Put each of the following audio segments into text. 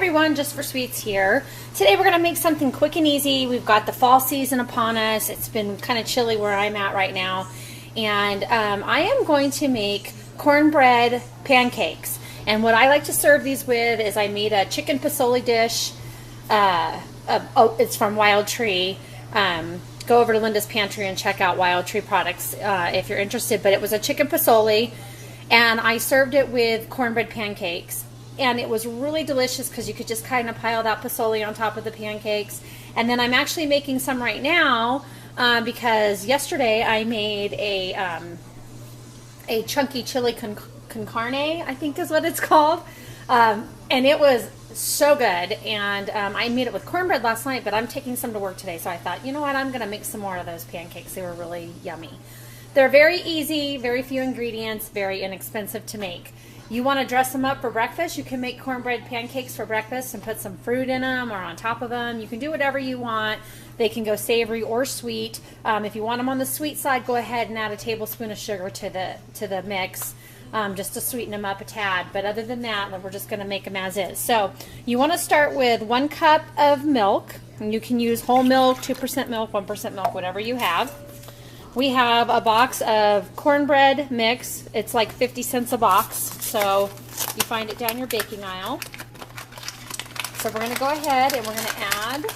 everyone, Jus4Sweetz here. Today we're going to make something quick and easy. We've got the fall season upon us. It's been kind of chilly where I'm at right now. And I am going to make cornbread pancakes. And what I like to serve these with is I made a chicken pasoli dish. It's from Wild Tree. Go over to Linda's Pantry and check out Wild Tree products if you're interested. But it was a chicken pasoli, and I served it with cornbread pancakes. And it was really delicious because you could just kind of pile that pasoli on top of the pancakes. And then I'm actually making some right now because yesterday I made a chunky chili con carne, I think is what it's called. And it was so good. And I made it with cornbread last night, but I'm taking some to work today. So I thought, you know what, I'm going to make some more of those pancakes. They were really yummy. They're very easy, very few ingredients, very inexpensive to make. You want to dress them up for breakfast, you can make cornbread pancakes for breakfast and put some fruit in them or on top of them. You can do whatever you want. They can go savory or sweet. If you want them on the sweet side, go ahead and add a tablespoon of sugar to the mix just to sweeten them up a tad. But other than that, we're just going to make them as is. So you want to start with 1 cup of milk. And you can use whole milk, 2% milk, 1% milk, whatever you have. We have a box of cornbread mix. It's like 50 cents a box, so you find it down your baking aisle. So we're going to go ahead and we're going to add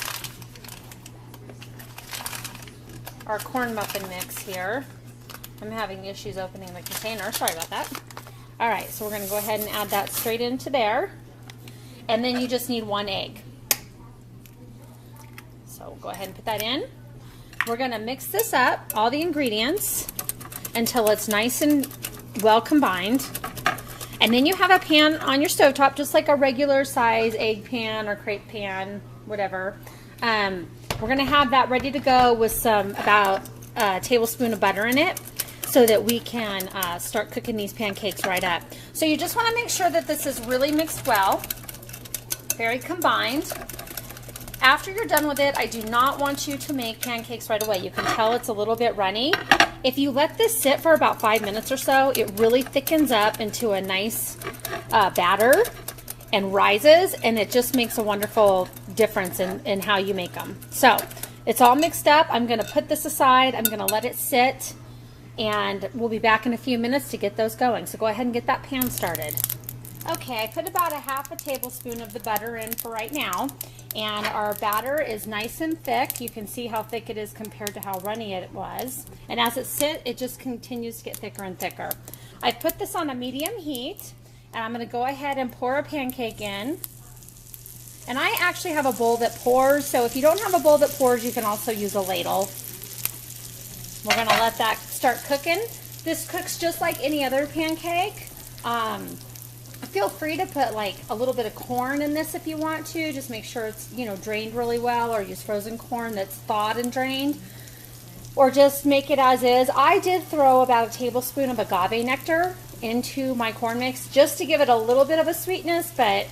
our corn muffin mix here. I'm having issues opening the container. Sorry about that. All right, so we're going to go ahead and add that straight into there. And then you just need 1 egg. So we'll go ahead and put that in. We're going to mix this up, all the ingredients, until it's nice and well combined. And then you have a pan on your stovetop, just like a regular size egg pan or crepe pan, whatever. We're going to have that ready to go with about a tablespoon of butter in it so that we can start cooking these pancakes right up. So you just want to make sure that this is really mixed well, very combined. After you're done with it, I do not want you to make pancakes right away. You can tell it's a little bit runny. If you let this sit for about 5 minutes or so, it really thickens up into a nice batter and rises, and it just makes a wonderful difference in how you make them. So it's all mixed up. I'm going to put this aside. I'm going to let it sit, and we'll be back in a few minutes to get those going. So go ahead and get that pan started. Okay, I put about a ½ tablespoon of the butter in for right now, and our batter is nice and thick. You can see how thick it is compared to how runny it was. And as it sits, it just continues to get thicker and thicker. I've put this on a medium heat, and I'm going to go ahead and pour a pancake in. And I actually have a bowl that pours, so if you don't have a bowl that pours, you can also use a ladle. We're going to let that start cooking. This cooks just like any other pancake. Feel free to put like a little bit of corn in this if you want to. Just make sure it's, you know, drained really well, or use frozen corn that's thawed and drained, or just make it as is. I did throw about a tablespoon of agave nectar into my corn mix just to give it a little bit of a sweetness, but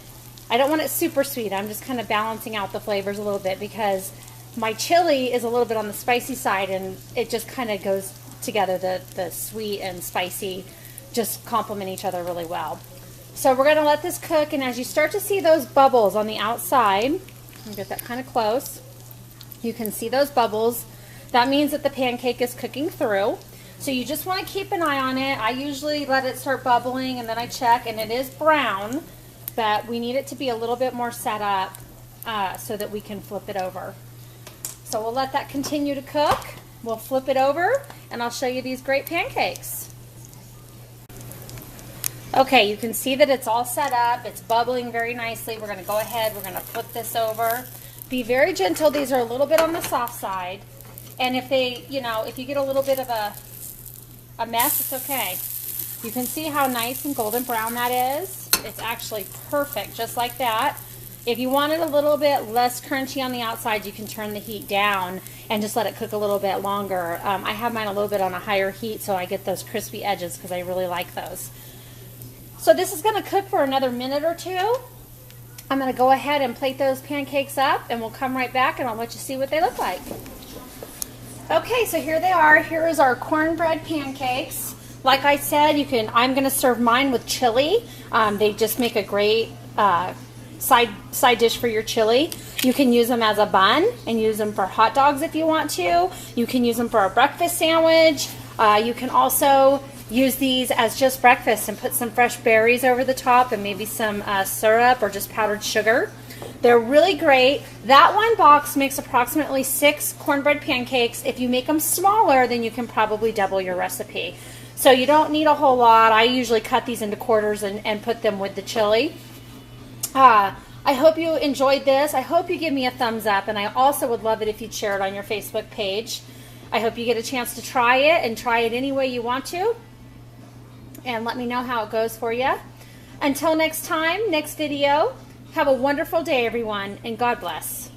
I don't want it super sweet. I'm just kind of balancing out the flavors a little bit because my chili is a little bit on the spicy side, and it just kind of goes together. The sweet and spicy just complement each other really well. So we're going to let this cook, and as you start to see those bubbles on the outside, let me get that kind of close, you can see those bubbles. That means that the pancake is cooking through. So you just want to keep an eye on it. I usually let it start bubbling, and then I check, and it is brown, but we need it to be a little bit more set up so that we can flip it over. So we'll let that continue to cook. We'll flip it over, and I'll show you these great pancakes. Okay, you can see that it's all set up. It's bubbling very nicely. We're going to go ahead. We're going to flip this over. Be very gentle. These are a little bit on the soft side. And if they, you know, if you get a little bit of a mess, it's okay. You can see how nice and golden brown that is. It's actually perfect, just like that. If you want it a little bit less crunchy on the outside, you can turn the heat down and just let it cook a little bit longer. I have mine a little bit on a higher heat so I get those crispy edges because I really like those. So this is going to cook for another minute or two. I'm going to go ahead and plate those pancakes up, and we'll come right back and I'll let you see what they look like. Okay, so here they are. Here is our cornbread pancakes. Like I said, I'm going to serve mine with chili. They just make a great side dish for your chili. You can use them as a bun and use them for hot dogs if you want to. You can use them for a breakfast sandwich. You can also use these as just breakfast and put some fresh berries over the top and maybe some syrup or just powdered sugar. They're really great. That one box makes approximately 6 cornbread pancakes. If you make them smaller, then you can probably double your recipe. So you don't need a whole lot. I usually cut these into quarters and put them with the chili. I hope you enjoyed this. I hope you give me a thumbs up, and I also would love it if you'd share it on your Facebook page. I hope you get a chance to try it and try it any way you want to. And let me know how it goes for you. Until next time, next video, have a wonderful day, everyone, and God bless.